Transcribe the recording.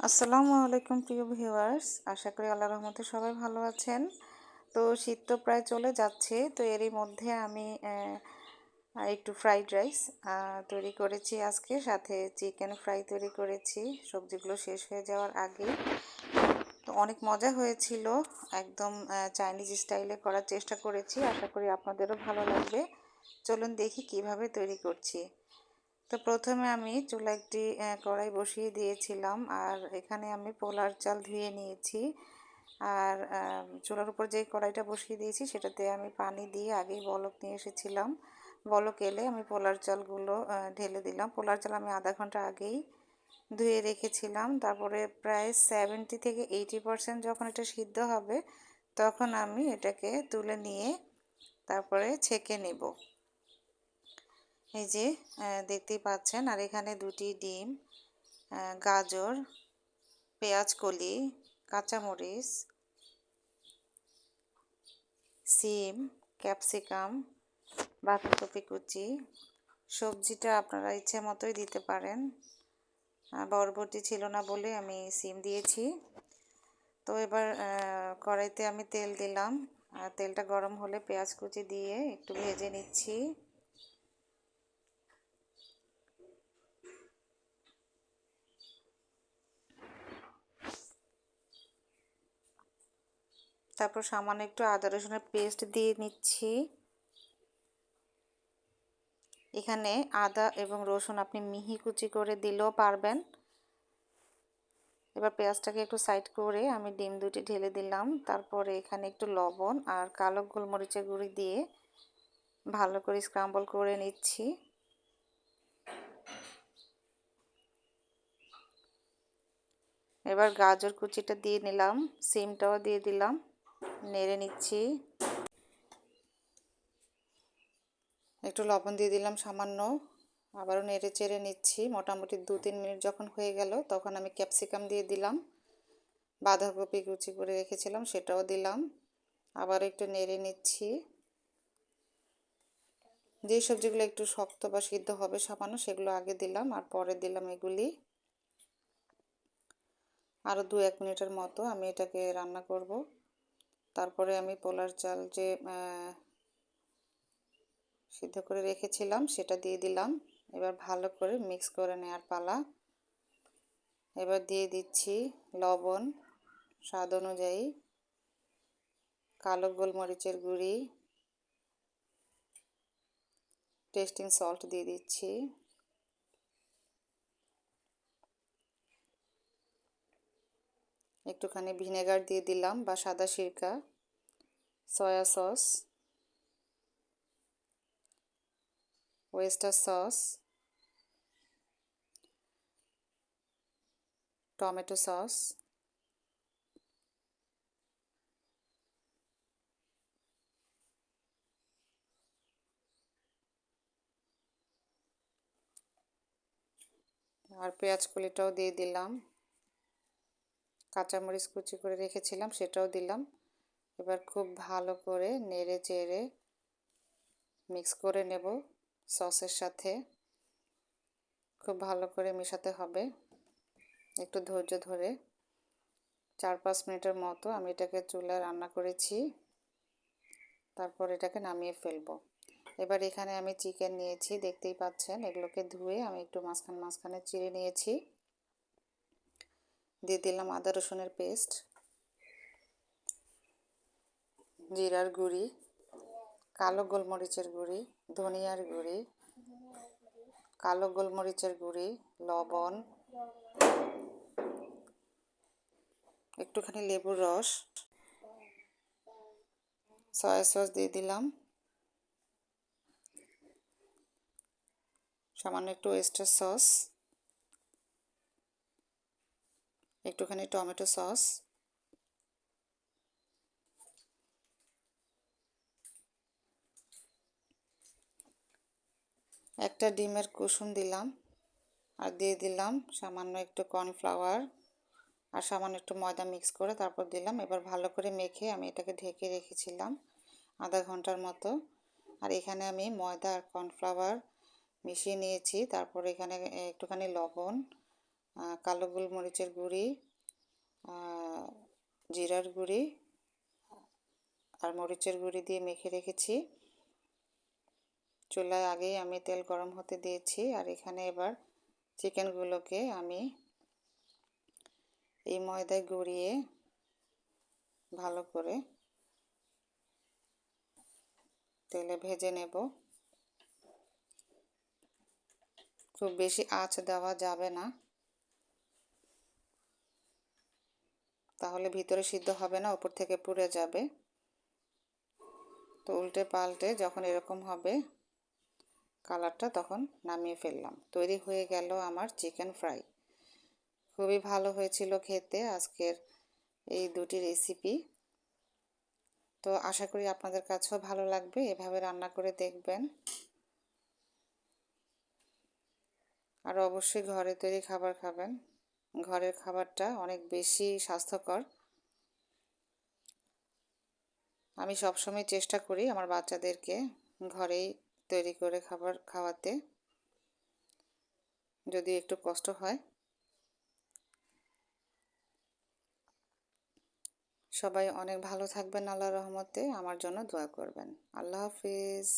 আসসালামু আলাইকুম প্রিয় ভিউয়ার্স, আশা করি আল্লাহর রহমতে সবাই ভালো আছেন। তো শীত তো প্রায় চলে যাচ্ছে, তো এরই মধ্যে আমি একটু ফ্রাইড রাইস তৈরি করেছি আজকে, সাথে চিকেন ফ্রাই তৈরি করেছি সবজিগুলো শেষ হয়ে যাওয়ার আগে। তো অনেক মজা হয়েছিল, একদম চাইনিজ স্টাইলে করার চেষ্টা করেছি, আশা করি আপনাদেরও ভালো লাগবে। চলুন দেখি কিভাবে তৈরি করছি। তো প্রথমে আমি চুলায় একটি কড়াই বসিয়ে দিয়েছিলাম, আর এখানে আমি পোলার চাল ধুয়ে নিয়েছি। আর চুলার উপর যে কড়াইটা বসিয়ে দিয়েছি সেটাতে আমি পানি দিয়ে আগেই বলক নিয়ে এসেছিলাম। বলক এলে আমি পোলার চালগুলো ঢেলে দিলাম। পোলার চাল আমি আধা ঘন্টা আগেই ধুয়ে রেখেছিলাম। তারপরে প্রায় 70 থেকে 80% যখন এটা সিদ্ধ হবে তখন আমি এটাকে তুলে নিয়ে তারপরে ছেঁকে নেব। এই যে দেখতেই পাচ্ছেন। আর এখানে দুটি ডিম, গাজর, পেঁয়াজ কলি, কাঁচামরিচ, সিম, ক্যাপসিকাম, বাঁধাকপি কুচি, সবজিটা আপনারা ইচ্ছে মতোই দিতে পারেন। বরবটি ছিল না বলে আমি সিম দিয়েছি। তো এবার কড়াইতে আমি তেল দিলাম, আর তেলটা গরম হলে পেঁয়াজ কুচি দিয়ে একটু ভেজে নিচ্ছি। তারপর সামান্য একটু আদা রসুনের পেস্ট দিয়ে নিচ্ছি। এখানে আদা এবং রসুন আপনি মিহি কুচি করে দিলেও পারবেন। এবার পেঁয়াজটাকে একটু সাইড করে আমি ডিম দুটি ঢেলে দিলাম। তারপরে এখানে একটু লবণ আর কালো গোলমরিচের গুঁড়ি দিয়ে ভালো করে স্ক্রাম্বল করে নিচ্ছি। এবার গাজর কুচিটা দিয়ে নিলাম, সিমটাও দিয়ে দিলাম, নেড়ে নিচ্ছি। একটু লবণ দিয়ে দিলাম সামান্য, আবারও নেড়ে চেড়ে নিচ্ছি। মোটামুটি 2-3 মিনিট যখন হয়ে গেল তখন আমি ক্যাপসিকাম দিয়ে দিলাম, বাঁধাকপি কুচি করে রেখেছিলাম সেটাও দিলাম, আবার একটু নেড়ে নিচ্ছি। যে সবজিগুলো একটু শক্ত বা সিদ্ধ হবে সামান্য সেগুলো আগে দিলাম, আর পরে দিলাম এগুলি। আরও 2-1 মিনিটের মতো আমি এটাকে রান্না করব। তারপরে আমি পোলার চাল যে সিদ্ধ করে রেখেছিলাম সেটা দিয়ে দিলাম। এবার ভালো করে মিক্স করে নেওয়ার পালা। এবার দিয়ে দিচ্ছি লবণ স্বাদ অনুযায়ী, কালো গোলমরিচের গুঁড়ি, টেস্টিং সল্ট দিয়ে দিচ্ছি, একটুখানি ভিনেগার দিয়ে দিলাম বা সাদা সিরকা, soya sauce, oyster sauce, tomato sauce, আর পেঁয়াজ কলিটাও দিয়ে দিলাম, কাঁচামরিচ কুচি করে রেখেছিলাম সেটাও দিলাম। এবার খুব ভালো করে নেড়ে চেড়ে মিক্স করে নেব সসের সাথে। খুব ভালো করে মেশাতে হবে, একটু ধৈর্য ধরে। 4-5 মিনিটের মতো আমি এটাকে চুলায় রান্না করেছি, তারপর এটাকে নামিয়ে ফেলবো। এবার এখানে আমি চিকেন নিয়েছি, দেখতেই পাচ্ছেন। এগুলোকে ধুয়ে আমি একটু মাঝখানে চিড়ে নিয়েছি। দিয়ে দিলাম আদা রসুনের পেস্ট, জিরার গুঁড়ি, কালো গোলমরিচের গুঁড়ি, ধনিয়ার গুঁড়ি, কালো গোলমরিচের গুঁড়ি, লবণ, একটুখানি লেবুর রস, সয়া সস দিয়ে দিলাম, সামান্য একটু ওয়েস্টার সস, একটুখানি টমেটো সস, একটা ডিমের কুসুম দিলাম, আর দিয়ে দিলাম সামান্য একটু কর্নফ্লাওয়ার আর সামান্য একটু ময়দা মিক্স করে তারপর দিলাম। এবার ভালো করে মেখে আমি এটাকে ঢেকে রেখেছিলাম আধা ঘন্টার মতো। আর এখানে আমি ময়দা আর কর্নফ্লাওয়ার মিশিয়ে নিয়েছি। তারপর এখানে একটুখানি লবণ, কালো গোলমরিচের গুঁড়ি, জিরার গুঁড়ি আর মরিচের গুঁড়ি দিয়ে মেখে রেখেছি। চুলায় আগেই আমি তেল গরম হতে দিয়েছি। আর এখানে এবার চিকেনগুলোকে আমি এই ময়দায় গড়িয়ে ভালো করে তেলে ভেজে নেব। খুব বেশি আঁচ দেওয়া যাবে না, তাহলে ভিতরে সিদ্ধ হবে না, উপর থেকে পুড়ে যাবে। তো উল্টে পাল্টে যখন এরকম হবে কালারটা, তখন নামিয়ে ফেললাম। তৈরি হয়ে গেল আমার চিকেন ফ্রাই। খুবই ভালো হয়েছিল খেতে আজকের এই দুটি রেসিপি। তো আশা করি আপনাদের কাছেও ভালো লাগবে, এভাবে রান্না করে দেখবেন। আর অবশ্যই ঘরে তৈরি খাবার খাবেন। ঘরের খাবারটা অনেক বেশি স্বাস্থ্যকর। আমি সবসময় চেষ্টা করি আমার বাচ্চাদেরকে ঘরেই তৈরি করে খাবার খাওয়াতে, যদি একটু কষ্ট হয়। সবাই অনেক ভালো থাকবেন আল্লাহর রহমতে। আমার জন্য দোয়া করবেন। আল্লাহ হাফিজ।